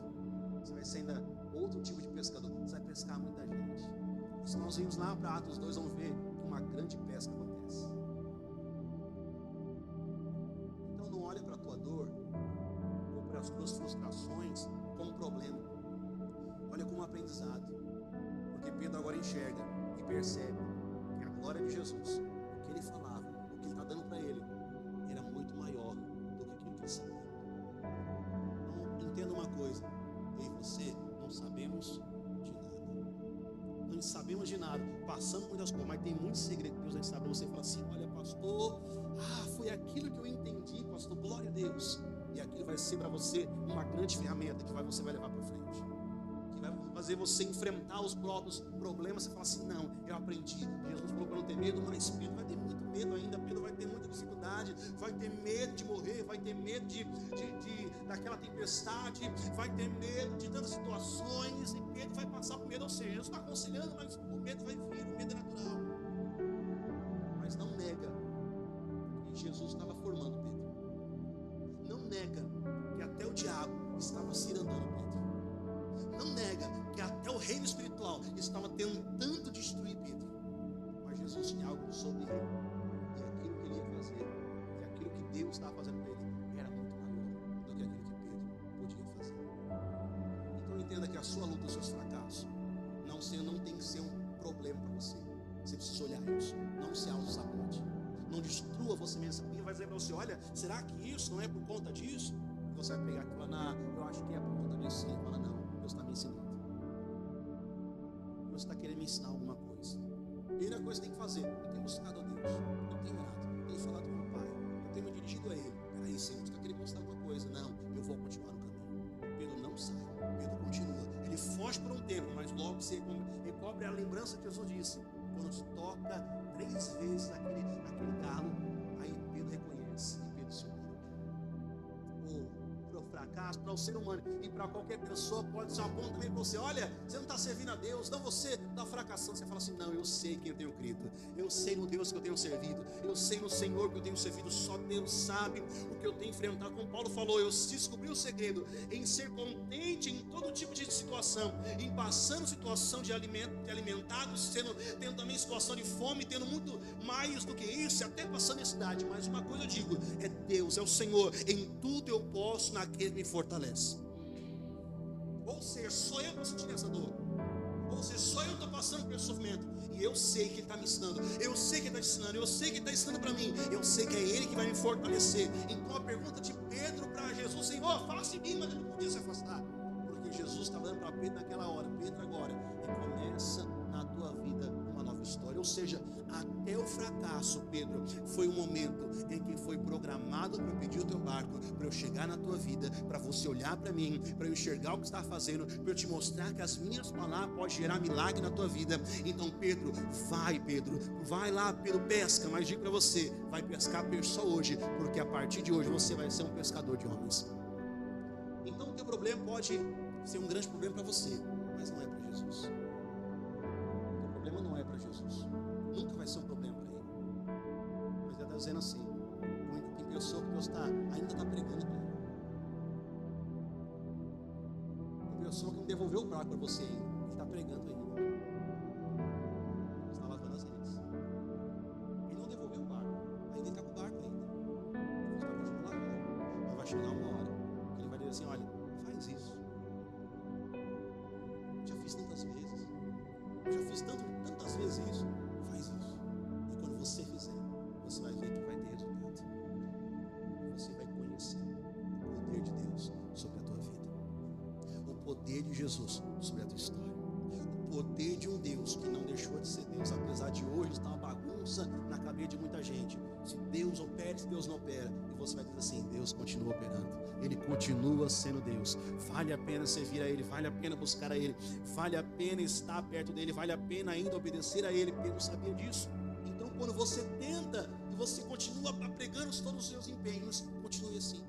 você vai ser ainda outro tipo de pescador, você vai pescar muita gente. E se nós irmos lá para Atos 2, vamos ver que uma grande pesca acontece. Então não olhe para a tua dor ou para as tuas frustrações como problema. Olha como um aprendizado, porque Pedro agora enxerga e percebe que a glória de Jesus, o que ele falava, o que ele está dando para ele, era muito maior do que aquilo que ele sabia. Então entenda uma coisa, eu e você não sabemos de nada, não sabemos de nada, passamos muitas coisas, mas tem muitos segredos que Deus já sabe. Você fala assim, olha pastor, foi aquilo que eu entendi, pastor, glória a Deus, e aquilo vai ser para você uma grande ferramenta que você vai levar para frente, fazer você enfrentar os próprios problemas. Você fala assim, não, eu aprendi, Jesus falou para não ter medo, mas Pedro vai ter muito medo ainda, Pedro vai ter muita dificuldade, vai ter medo de morrer, vai ter medo daquela tempestade, vai ter medo de tantas situações, e Pedro vai passar por medo. Ou seja, Jesus está aconselhando, mas o medo vai vir, o medo é natural, mas não nega que Jesus estava formando Pedro, não nega que até o diabo estava cirandando Pedro, não nega que até o reino espiritual estava tentando destruir Pedro. Mas Jesus tinha algo sobre ele. E aquilo que ele ia fazer, e aquilo que Deus estava fazendo para ele, era muito maior do que aquilo que Pedro podia fazer. Então entenda que a sua luta, os seus fracassos, não tem que ser um problema para você. Você precisa olhar isso. Não se auto-sabote. Não destrua você mesmo. Ninguém vai dizer para você: olha, será que isso não é por conta disso? E você vai pegar aquilo e falar: não, eu acho que é por conta disso sim. Fala: não, Deus está me ensinando. Deus está querendo me ensinar alguma coisa. Primeira coisa que tem que fazer: eu tenho buscado a Deus, eu tenho orado, eu tenho falado com o meu Pai, eu tenho me dirigido a Ele. Peraí, Senhor, você está querendo mostrar alguma coisa? Não, eu vou continuar no caminho. Pedro não sai, Pedro continua. Ele foge por um tempo, mas logo se recobre a lembrança que Jesus disse. Quando toca 3 vezes aquele galo, aí Pedro reconhece e Pedro se humilha. Para o fracasso, para o ser humano e para qualquer pessoa pode ser uma ponta também para você: olha, você não está servindo a Deus, não, você está fracassando. Você fala assim: não, eu sei quem eu tenho crido, eu sei no Deus que eu tenho servido, eu sei no Senhor que eu tenho servido. Só Deus sabe o que eu tenho enfrentado. Como Paulo falou, eu descobri o segredo em ser contente em todo tipo de situação, em passando situação de alimentado, tendo também situação de fome, tendo muito mais do que isso, até passando necessidade. Mas uma coisa eu digo: é Deus, é o Senhor. Em tudo eu posso naquele que me fortalece. Ou seja, sou eu que estou sentindo essa dor, ou seja, só eu estou passando pelo sofrimento, e eu sei que Ele está me ensinando, eu sei que Ele está te ensinando, eu sei que Ele está ensinando para mim, eu sei que é Ele que vai me fortalecer. Então a pergunta de Pedro para Jesus: Senhor, faça em mim, mas ele não podia se afastar, porque Jesus estava dando para Pedro naquela hora: Pedro, agora começa na tua vida uma nova história. Ou seja, até o fracasso, Pedro, foi um momento em que foi programado para eu pedir o teu barco, para eu chegar na tua vida, para você olhar para mim, para eu enxergar o que está fazendo, para eu te mostrar que as minhas palavras podem gerar milagre na tua vida. Então Pedro, vai lá, Pedro, pesca. Mas digo para você: vai pescar peixe só hoje, porque a partir de hoje você vai ser um pescador de homens. Então o teu problema pode ser um grande problema para você, mas não é para Jesus. O problema não é para Jesus, nunca vai ser um problema para Ele. Mas Ele está dizendo assim: tem pessoa que Deus ainda está pregando para Ele. Tem pessoa que não devolveu o barco para você ainda, Ele está pregando ainda. Ele está lavando as redes. Ele não devolveu o barco, ainda Ele está com o barco ainda. Ele está continuando lavando. Mas vai chegar uma hora que Ele vai dizer assim: olha, faz isso. Já fiz tantas vezes. Eu já fiz tantas vezes isso. Faz isso. E quando você fizer, você vai ver que vai ter resultado. Você vai conhecer o poder de Deus sobre a tua vida, o poder de Jesus sobre a tua história, o poder de um Deus que não deixou de ser Deus, apesar de hoje estar uma bagunça na cabeça de muita gente. Se Deus opera, se Deus não opera, e você vai dizer assim: Deus continua operando, Ele continua sendo Deus. Vale a pena servir a Ele, vale a pena buscar a Ele, vale a pena estar perto dEle, vale a pena ainda obedecer a Ele. Pedro sabia disso. Então quando você tenta e você continua pregando todos os seus empenhos, continue assim,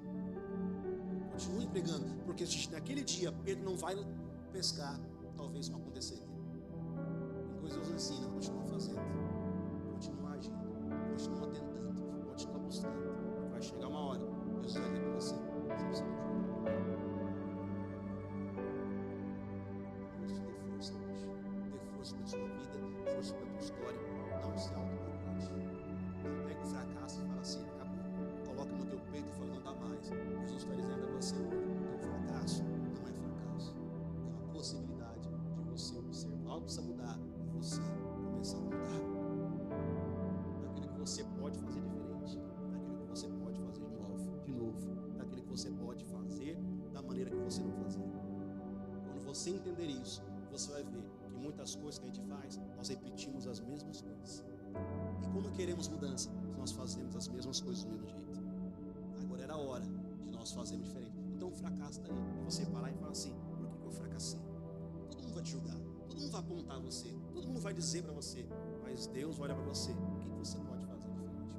continue pregando, porque naquele dia Pedro não vai pescar, talvez não aconteceria. Tem coisas que Deus ensina: continua fazendo, continua agindo, continua tentando, continua buscando. Vai chegar uma hora, Jesus vai dizer para você: você precisa de ajuda. Deus te dê força hoje, dê força para a sua vida, força para a tua história. Não se auto-boicote. Não pega o fracasso e fala assim: acabou. Coloca no teu peito e fala: não dá mais. Jesus está dizendo para você hoje: o teu fracasso não é fracasso, é uma possibilidade de você observar o que precisa mudar e você começar a mudar daquilo que você pode fazer diferente, daquilo que você pode fazer de novo, daquilo que você pode fazer da maneira que você não fazia. Quando você entender isso, você vai ver que muitas coisas que a gente faz, nós repetimos as mesmas coisas. E quando queremos mudança, nós fazemos as mesmas coisas do mesmo jeito. Agora era a hora de nós fazermos diferente. Então o fracasso está aí, e você parar e falar assim: por que eu fracassei? Todo mundo vai te julgar, todo mundo vai apontar você, todo mundo vai dizer para você, mas Deus vai olhar para você: o que você pode fazer diferente?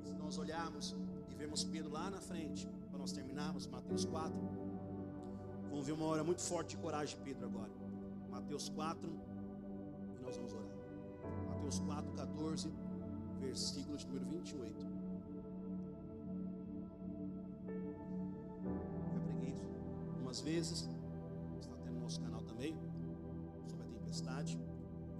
E se nós olharmos e vermos Pedro lá na frente, para nós terminarmos Mateus 4, vamos ver uma hora muito forte de coragem de Pedro agora. Mateus 4, e nós vamos orar. Mateus 4, 14, versículo de número 28. Já preguei isso algumas vezes, está tendo no nosso canal também, sobre tempestade.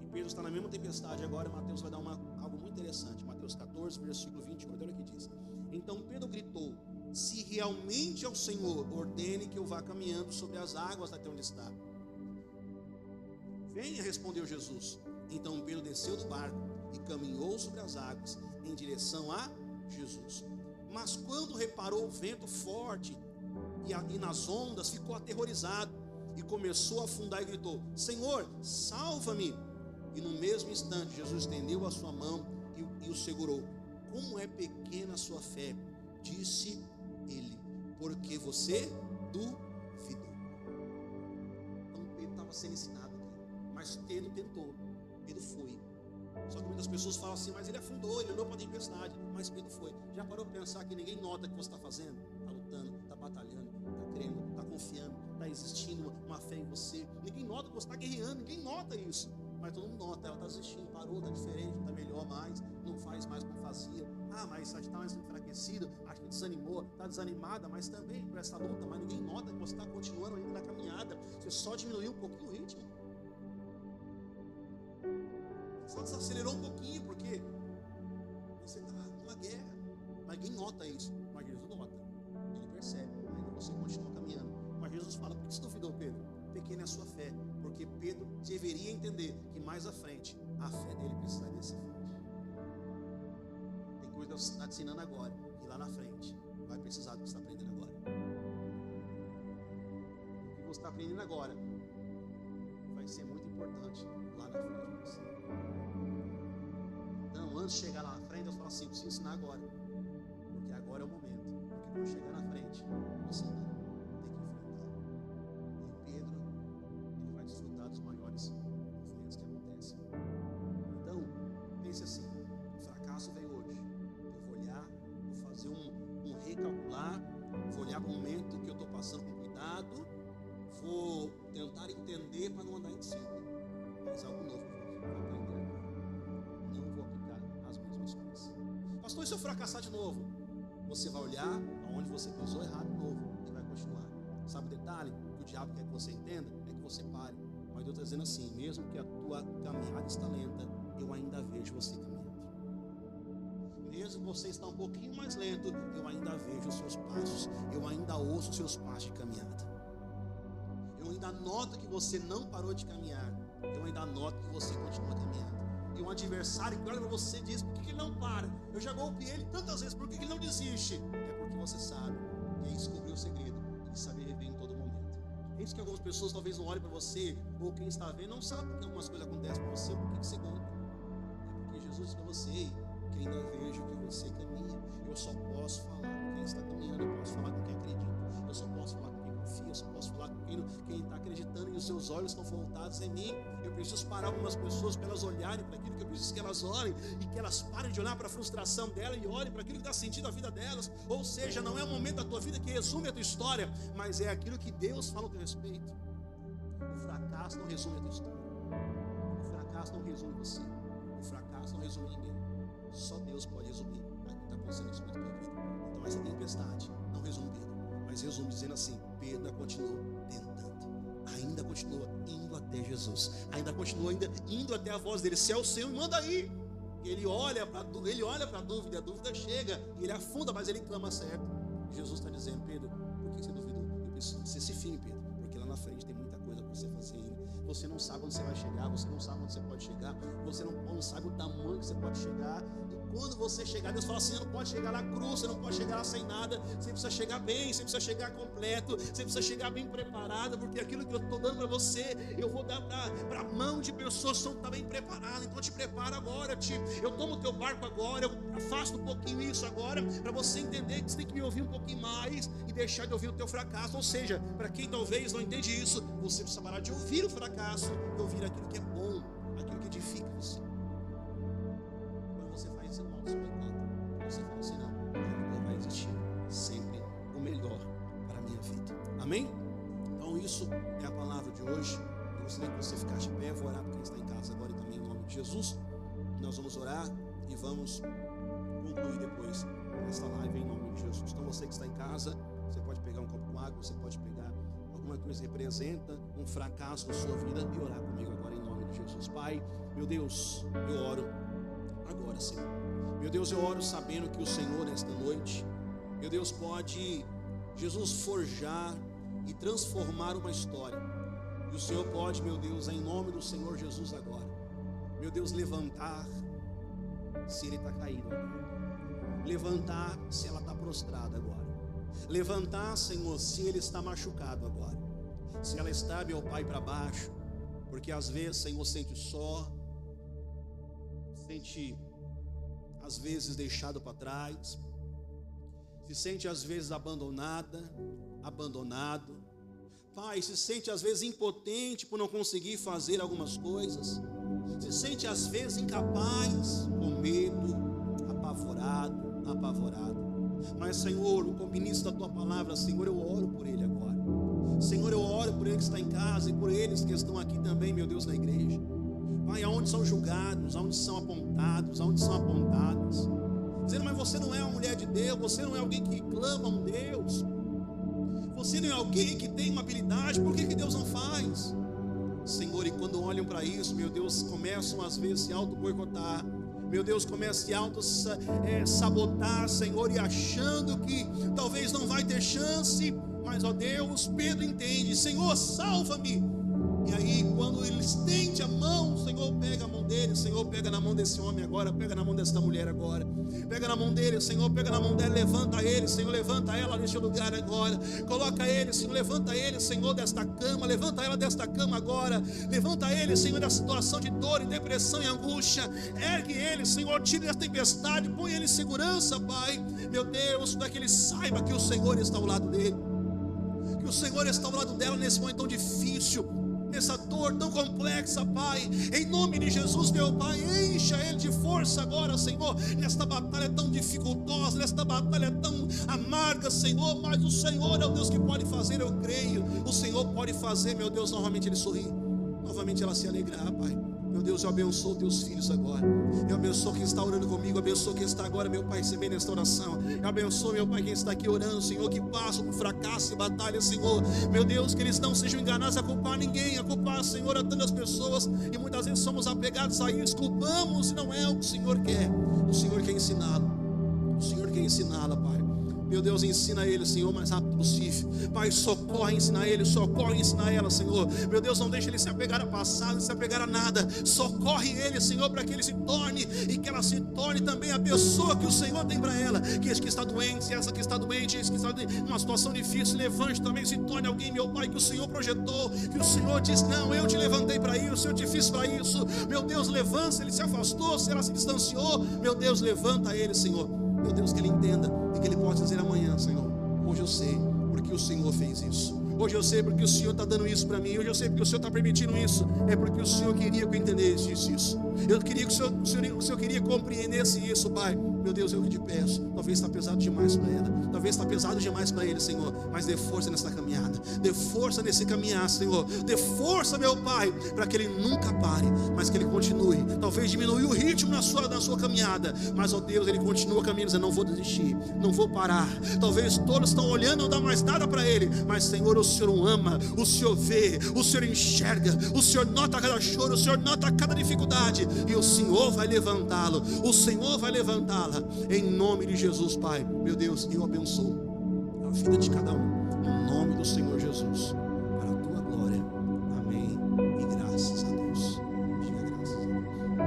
E Pedro está na mesma tempestade agora. Mateus vai dar algo muito interessante. Mateus 14, versículo 28, olha o que diz. Então Pedro gritou: se realmente é o Senhor, ordene que eu vá caminhando sobre as águas até onde está. Venha, respondeu Jesus. Então Pedro desceu do barco e caminhou sobre as águas em direção a Jesus. Mas quando reparou o vento forte e nas ondas, ficou aterrorizado e começou a afundar e gritou: Senhor, salva-me! E no mesmo instante Jesus estendeu a sua mão e o segurou. Como é pequena a sua fé, disse ele, porque você duvidou. Então Pedro estava sendo ensinado aqui, mas Pedro tentou, Pedro foi. Só que muitas pessoas falam assim: mas ele afundou, ele olhou para a tempestade. Mas Pedro foi. Já parou para pensar que ninguém nota o que você está fazendo? Está lutando, está batalhando, está crendo, está confiando, está existindo uma fé em você. Ninguém nota que você está guerreando, ninguém nota isso. Mas todo mundo nota, ela está desistindo, parou, está diferente, está melhor mais, não faz mais como fazia. Ah, mas está mais enfraquecido, acho que desanimou, está desanimada, mas também por essa luta. Mas ninguém nota que você está continuando ainda na caminhada. Você só diminuiu um pouquinho o ritmo. Só desacelerou um pouquinho, porque você está numa guerra. Mas ninguém nota isso. Mas Jesus nota, ele percebe, ainda você continua caminhando. Mas Jesus fala: por que você duvidou, Pedro? Pequena é a sua fé. Porque Pedro deveria entender que mais à frente a fé dele precisa desse fonte. Tem coisa que você está te ensinando agora, e lá na frente vai precisar do que você está aprendendo agora. O que você está aprendendo agora vai ser muito importante lá na frente para você. Então, antes de chegar lá na frente, Deus fala assim: preciso ensinar agora, porque agora é o momento. Porque quando chegar na frente, você não tem que enfrentar. E Pedro, ele vai desfrutar dos maiores movimentos que acontecem. Então, pense assim: o fracasso veio hoje. Eu vou olhar, vou fazer um recalcular, vou olhar para o momento que eu estou passando com cuidado, vou tentar entender para não andar em círculo. Mas algo novo eu vou aprender agora. Não vou aplicar as mesmas coisas. Pastor, e se eu fracassar de novo? Você vai olhar aonde você pisou errado de novo e vai continuar. Sabe o detalhe que o diabo quer que você entenda? É que você pare. Mas Deus está dizendo assim: mesmo que a tua caminhada está lenta, eu ainda vejo você caminhando. Mesmo que você está um pouquinho mais lento, eu ainda vejo os seus passos. Eu ainda ouço os seus passos de caminhada. Eu ainda noto que você não parou de caminhar. Eu ainda noto que você continua caminhando. E um adversário que olha para você diz: por que ele não para? Eu já golpeei ele tantas vezes, por que ele não desiste? É porque você sabe. E aí descobriu o segredo de saber viver em todo momento. É isso que algumas pessoas talvez não olhem para você, ou quem está vendo não sabe porque algumas coisas acontecem para você, por que você golpe. É porque Jesus diz para você que ainda vejo que você caminha. Eu só posso falar com quem está caminhando, eu posso falar com quem acredita, eu só posso falar com quem confia, eu só posso falar com quem está acreditando e os seus olhos estão voltados em mim. Eu preciso parar algumas pessoas para elas olharem para aquilo que eu preciso que elas olhem, e que elas parem de olhar para a frustração dela e olhem para aquilo que dá sentido à vida delas. Ou seja, não é o momento da tua vida que resume a tua história, mas é aquilo que Deus fala a teu respeito. O fracasso não resume a tua história, o fracasso não resume você, o fracasso não resume ninguém. Só Deus pode resumir aquilo que está acontecendo na tua vida. Então essa tempestade não resume Pedro, mas resume dizendo assim: Pedro continua tentando, ainda continua indo até Jesus, ainda continua indo até a voz dele: se é o Senhor, manda aí. Ele olha para a dúvida, a dúvida chega, e ele afunda, mas ele clama certo. E Jesus está dizendo: Pedro, por que você duvidou? Eu preciso que você se firme, Pedro, porque lá na frente tem muita coisa para você fazer ainda. Você não sabe onde você vai chegar, você não sabe onde você pode chegar, você não sabe o tamanho que você pode chegar. E quando você chegar, Deus fala assim: você não pode chegar lá cruz, você não pode chegar lá sem nada. Você precisa chegar bem, você precisa chegar completo, você precisa chegar bem preparado, porque aquilo que eu estou dando para você, eu vou dar para a mão de pessoas que estão bem preparadas. Então te prepara agora, eu tomo o teu barco agora, eu afasto um pouquinho isso agora, para você entender que você tem que me ouvir um pouquinho mais e deixar de ouvir o teu fracasso. Ou seja, para quem talvez não entende isso, você precisa parar de ouvir o fracasso e ouvir aquilo que é bom, aquilo que edifica você. Quando você faz isso, você volta ao seu encanto. Você fala assim: não vai existir sempre o melhor para a minha vida. Amém? Então isso é a palavra de hoje. Eu gostaria que você ficasse de pé. Eu vou orar para quem está em casa agora e também em nome de Jesus. Nós vamos orar e vamos concluir depois essa live em nome de Jesus. Então você que está em casa, você pode pegar um copo com água, você pode pegar alguma coisa que representa um fracasso na sua vida e orar comigo agora em nome de Jesus. Jesus. Pai, meu Deus, eu oro agora, Senhor. Meu Deus, eu oro sabendo que o Senhor nesta noite, meu Deus, pode, Jesus, forjar e transformar uma história. E o Senhor pode, meu Deus, em nome do Senhor Jesus agora, meu Deus, levantar se ele está caído agora, levantar se ela está prostrada agora, levantar, Senhor, se ele está machucado agora, se ela está, meu Pai, para baixo, porque às vezes, Senhor, sente só, sente às vezes deixado para trás, se sente às vezes abandonada, abandonado, Pai, se sente às vezes impotente por não conseguir fazer algumas coisas, se sente às vezes incapaz, com medo, apavorado, mas Senhor, como ministro da Tua Palavra, Senhor, eu oro por ele agora, Senhor, eu oro por ele que está em casa e por eles que estão aqui também, meu Deus, na igreja, Pai, aonde são julgados, aonde são apontados, dizendo, mas você não é uma mulher de Deus, você não é alguém que clama a um Deus, você não é alguém que tem uma habilidade, por que Deus não faz? Senhor, e quando olham para isso, meu Deus, começam às vezes a se auto-boicotar, meu Deus, começa a se auto-sabotar, Senhor, e achando que talvez não vai ter chance, mas ó Deus, Pedro entende, Senhor, salva-me. E aí, quando ele estende a mão, o Senhor pega a mão dele, Senhor, pega na mão desse homem agora, pega na mão desta mulher agora, pega na mão dele, Senhor, pega na mão dela, levanta ele, Senhor, levanta ela neste lugar agora, coloca ele, Senhor, levanta ele, Senhor, desta cama, levanta ela desta cama agora, levanta ele, Senhor, da situação de dor e depressão e angústia, ergue ele, Senhor, tire essa tempestade, põe ele em segurança, Pai, meu Deus, para que ele saiba que o Senhor está ao lado dele, que o Senhor está ao lado dela nesse momento tão difícil, nessa dor tão complexa, Pai, em nome de Jesus, meu Pai, encha ele de força agora, Senhor, nesta batalha tão dificultosa, nesta batalha tão amarga, Senhor, mas o Senhor é o Deus que pode fazer, eu creio, o Senhor pode fazer, meu Deus, novamente ele sorrir, novamente ela se alegrar, Pai. Meu Deus, eu abençoo teus filhos agora. Eu abençoo quem está orando comigo. Eu abençoo quem está agora, meu Pai, recebendo esta oração. Eu abençoo, meu Pai, quem está aqui orando, Senhor, que passam por fracasso e batalha, Senhor. Meu Deus, que eles não sejam enganados a culpar ninguém, a culpar, Senhor, a tantas pessoas. E muitas vezes somos apegados a isso, culpamos e não é o que o Senhor quer. O Senhor quer ensiná-lo. O Senhor quer ensiná-la, Pai. Meu Deus, ensina ele, Senhor, o mais rápido possível. Pai, socorre, ensina ele, socorre, ensina ela, Senhor. Meu Deus, não deixe ele se apegar a passado, não se apegar a nada. Socorre ele, Senhor, para que ele se torne e que ela se torne também a pessoa que o Senhor tem para ela. Que esse que está doente, essa que está doente, esse que está numa situação difícil, levante também, se torne alguém, meu Pai, que o Senhor projetou, que o Senhor diz, não, eu te levantei para isso, eu te fiz para isso. Meu Deus, levanta, ele se afastou, se ela se distanciou, meu Deus, levanta ele, Senhor. Meu Deus, que ele entenda e que ele possa dizer amanhã, Senhor, hoje eu sei porque o Senhor fez isso, hoje eu sei porque o Senhor está dando isso para mim, hoje eu sei porque o Senhor está permitindo isso, é porque o Senhor queria que eu entendesse isso, eu queria que o Senhor queria que compreendesse isso, Pai. Meu Deus, eu que te peço, talvez está pesado demais para ela, talvez está pesado demais para ele, Senhor, mas dê força nessa caminhada, dê força nesse caminhar, Senhor, dê força, meu Pai, para que ele nunca pare, mas que ele continue, talvez diminui o ritmo na sua caminhada, mas ó Deus, ele continua caminhando, dizendo, não vou desistir, não vou parar. Talvez todos estão olhando, não dá mais nada para ele, mas Senhor, o Senhor o ama, o Senhor vê, o Senhor enxerga, o Senhor nota cada choro, o Senhor nota cada dificuldade, e o Senhor vai levantá-lo, o Senhor vai levantá-la, em nome de Jesus, Pai. Meu Deus, eu abençoo a vida de cada um, em nome do Senhor Jesus, para a tua glória.